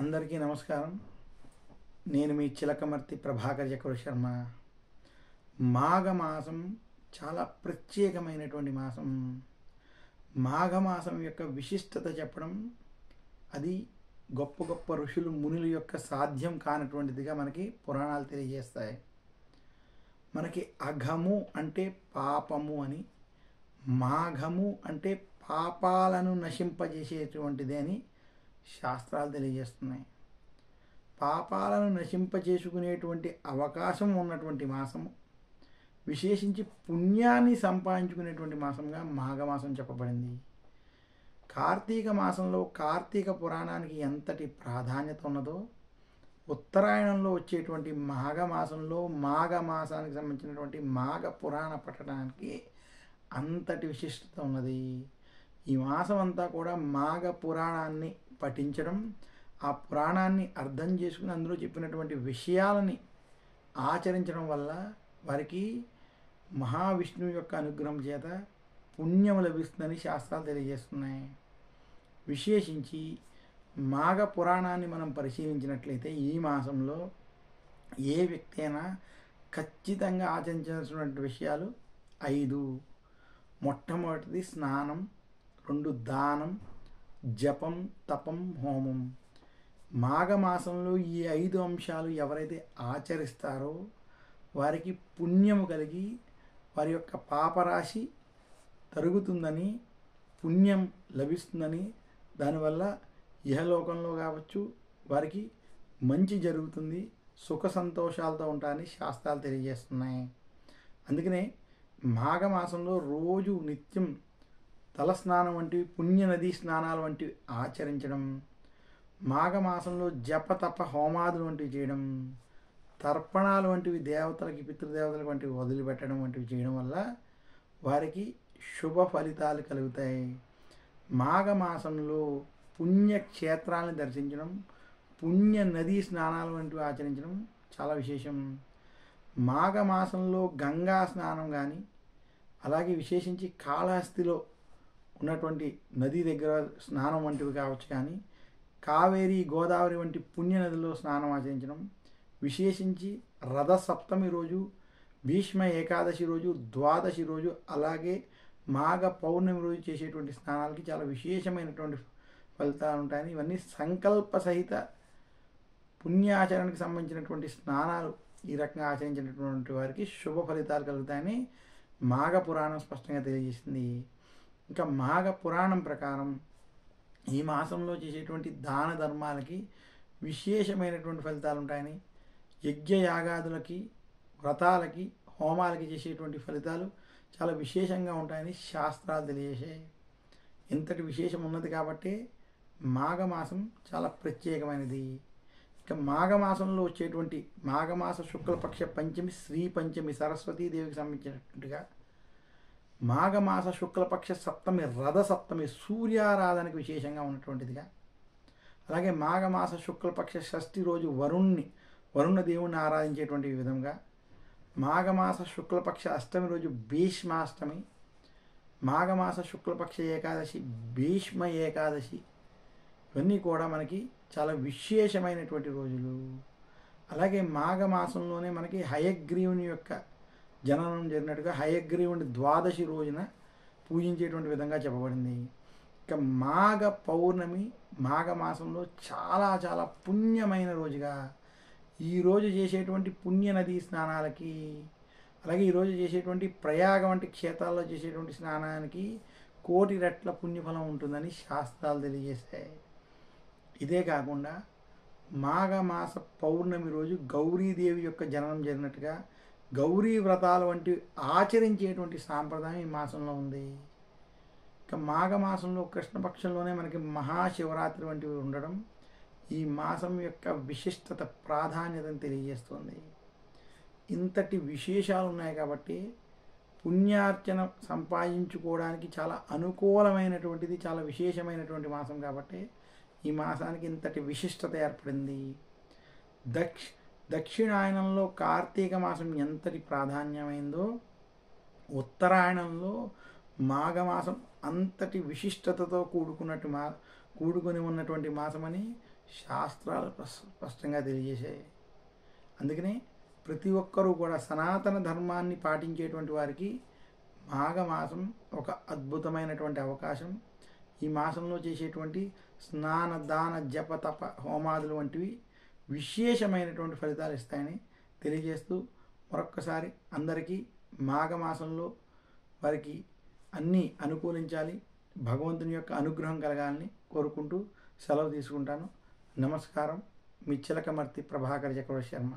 అందరికీ నమస్కారం. నేను మీ చిలకమర్తి ప్రభాకర్ చక్రవర్తి శర్మ. మాఘమాసం చాలా ప్రత్యేకమైనటువంటి మాసం. మాఘమాసం యొక్క విశిష్టత చెప్పడం, అది గొప్ప గొప్ప ఋషులు మునుల యొక్క సాధ్యం కానటువంటిదిగా మనకి పురాణాలు తెలియజేస్తాయి. మనకి అఘము అంటే పాపము అని, మాఘము అంటే పాపాలను నశింపజేసేటువంటిది అని శాస్త్రాలు తెలియజేస్తున్నాయి. పాపాలను నశింపజేసుకునేటువంటి అవకాశం ఉన్నటువంటి మాసము, విశేషించి పుణ్యాన్ని సంపాదించుకునేటువంటి మాసంగా మాఘమాసం చెప్పబడింది. కార్తీక మాసంలో కార్తీక పురాణానికి ఎంతటి ప్రాధాన్యత ఉన్నదో, ఉత్తరాయణంలో వచ్చేటువంటి మాఘమాసంలో మాఘమాసానికి సంబంధించినటువంటి మాఘ పురాణ పఠనానికి అంతటి విశిష్టత ఉన్నది. ఈ మాసం అంతా కూడా మాఘ పురాణాన్ని పఠించడం, ఆ పురాణాన్ని అర్థం చేసుకుని అందులో చెప్పినటువంటి విషయాలని ఆచరించడం వల్ల వారికి మహావిష్ణువు యొక్క అనుగ్రహం చేత పుణ్యం లభిస్తుందని శాస్త్రాలు తెలియజేస్తున్నాయి. విశేషించి మాఘ పురాణాన్ని మనం పరిశీలించినట్లయితే ఈ మాసంలో ఏ వ్యక్తి అయినా ఖచ్చితంగా ఆచరించాల్సినటువంటి విషయాలు 5. మొట్టమొదటిది స్నానం, 2 దానం, జపం, తపం, హోమం. మాఘమాసంలో ఈ 5 అంశాలు ఎవరైతే ఆచరిస్తారో వారికి పుణ్యము కలిగి వారి యొక్క పాపరాశి తరుగుతుందని, పుణ్యం లభిస్తుందని, దానివల్ల ఇహలోకంలో కావచ్చు వారికి మంచి జరుగుతుంది, సుఖ సంతోషాలతో ఉంటారని శాస్త్రాలు తెలియజేస్తున్నాయి. అందుకనే మాఘమాసంలో రోజు నిత్యం తలస్నానం వంటివి, పుణ్యనదీ స్నానాలు వంటివి ఆచరించడం, మాఘమాసంలో జపతప హోమాదులు వంటివి చేయడం, తర్పణాలు వంటివి దేవతలకి, పితృదేవతలకు వంటివి వదిలిపెట్టడం వంటివి చేయడం వల్ల వారికి శుభ ఫలితాలు కలుగుతాయి. మాఘమాసంలో పుణ్యక్షేత్రాలను దర్శించడం, పుణ్య నదీ స్నానాలు వంటివి ఆచరించడం చాలా విశేషం. మాఘమాసంలో గంగా స్నానం కానీ, అలాగే విశేషించి కాళహస్తిలో ఉన్నటువంటి నది దగ్గర స్నానం వంటివి కావచ్చు, కానీ కావేరి, గోదావరి వంటి పుణ్యనదిలో స్నానం ఆచరించడం, విశేషించి రథసప్తమి రోజు, భీష్మ ఏకాదశి రోజు, ద్వాదశి రోజు, అలాగే మాఘ పౌర్ణమి రోజు చేసేటువంటి స్నానాలకి చాలా విశేషమైనటువంటి ఫలితాలు ఉంటాయని, ఇవన్నీ సంకల్ప సహిత పుణ్యాచరణకు సంబంధించినటువంటి స్నానాలు ఈ రకంగా ఆచరించినటువంటి వారికి శుభ ఫలితాలు కలుగుతాయని మాఘ పురాణం స్పష్టంగా తెలియజేసింది. ఇంకా మాఘ పురాణం ప్రకారం ఈ మాసంలో చేసేటువంటి దాన ధర్మాలకి విశేషమైనటువంటి ఫలితాలు ఉంటాయని, యజ్ఞయాగాదులకి, వ్రతాలకి, హోమాలకి చేసేటువంటి ఫలితాలు చాలా విశేషంగా ఉంటాయని శాస్త్రాలు తెలియజేసాయి. ఇంతటి విశేషం ఉన్నది కాబట్టి మాఘమాసం చాలా ప్రత్యేకమైనది. ఇక మాఘమాసంలో వచ్చేటువంటి మాఘమాస శుక్లపక్ష పంచమి, శ్రీ పంచమి సరస్వతీదేవికి సంబంధించినట్టుగా, మాఘమాస శుక్లపక్ష సప్తమి రథ సప్తమి సూర్యారాధనకు విశేషంగా ఉన్నటువంటిదిగా, అలాగే మాఘమాస శుక్లపక్ష షష్ఠి రోజు వరుణ దేవుణ్ణి ఆరాధించేటువంటి విధంగా, మాఘమాస శుక్లపక్ష అష్టమి రోజు భీష్మాష్టమి, మాఘమాస శుక్లపక్ష ఏకాదశి భీష్మ ఏకాదశి, ఇవన్నీ కూడా మనకి చాలా విశేషమైనటువంటి రోజులు. అలాగే మాఘమాసంలోనే మనకి హయగ్రీవుని యొక్క జననం జరిగినట్టుగా హయగ్రీవుని ద్వాదశి రోజున పూజించేటువంటి విధంగా చెప్పబడింది. ఇక మాఘ పౌర్ణమి మాఘమాసంలో చాలా చాలా పుణ్యమైన రోజుగా, ఈరోజు చేసేటువంటి పుణ్య నదీ స్నానాలకి, అలాగే ఈరోజు చేసేటువంటి ప్రయాగ వంటి క్షేత్రాల్లో చేసేటువంటి స్నానానికి 1,000,000 రెట్ల పుణ్యఫలం ఉంటుందని శాస్త్రాలు తెలియజేస్తాయి. ఇదే కాకుండా మాఘమాస పౌర్ణమి రోజు గౌరీదేవి యొక్క జననం జరిగినట్టుగా గౌరీ వ్రతాలు వంటివి ఆచరించేటువంటి సాంప్రదాయం ఈ మాసంలో ఉంది. ఇక మాఘమాసంలో కృష్ణపక్షంలోనే మనకి మహాశివరాత్రి వంటివి ఉండడం ఈ మాసం యొక్క విశిష్టత, ప్రాధాన్యతను తెలియజేస్తుంది. ఇంతటి విశేషాలు ఉన్నాయి కాబట్టి పుణ్యార్చన సంపాదించుకోవడానికి చాలా అనుకూలమైనటువంటిది, చాలా విశేషమైనటువంటి మాసం కాబట్టి ఈ మాసానికి ఇంతటి విశిష్టత ఏర్పడింది. దక్షిణాయనంలో కార్తీక మాసం ఎంతటి ప్రాధాన్యమైందో, ఉత్తరాయణంలో మాఘమాసం అంతటి విశిష్టతతో కూడుకుని ఉన్నటువంటి మాసమని శాస్త్రాలు స్పష్టంగా తెలియజేశాయి. అందుకనే ప్రతి ఒక్కరూ కూడా సనాతన ధర్మాన్ని పాటించేటువంటి వారికి మాఘమాసం ఒక అద్భుతమైనటువంటి అవకాశం. ఈ మాసంలో చేసేటువంటి స్నాన దాన జప తప హోమాదులు వంటివి విశేషమైనటువంటి ఫలితాలు ఇస్తాయని తెలియజేస్తూ మరొక్కసారి అందరికీ మాఘమాసంలో వారికి అన్నీ అనుకూలించాలి, భగవంతుని యొక్క అనుగ్రహం కలగాలని కోరుకుంటూ సెలవు తీసుకుంటాను. నమస్కారం. మీ చిలకమర్తి ప్రభాకర్ చక్రవర్తి శర్మ.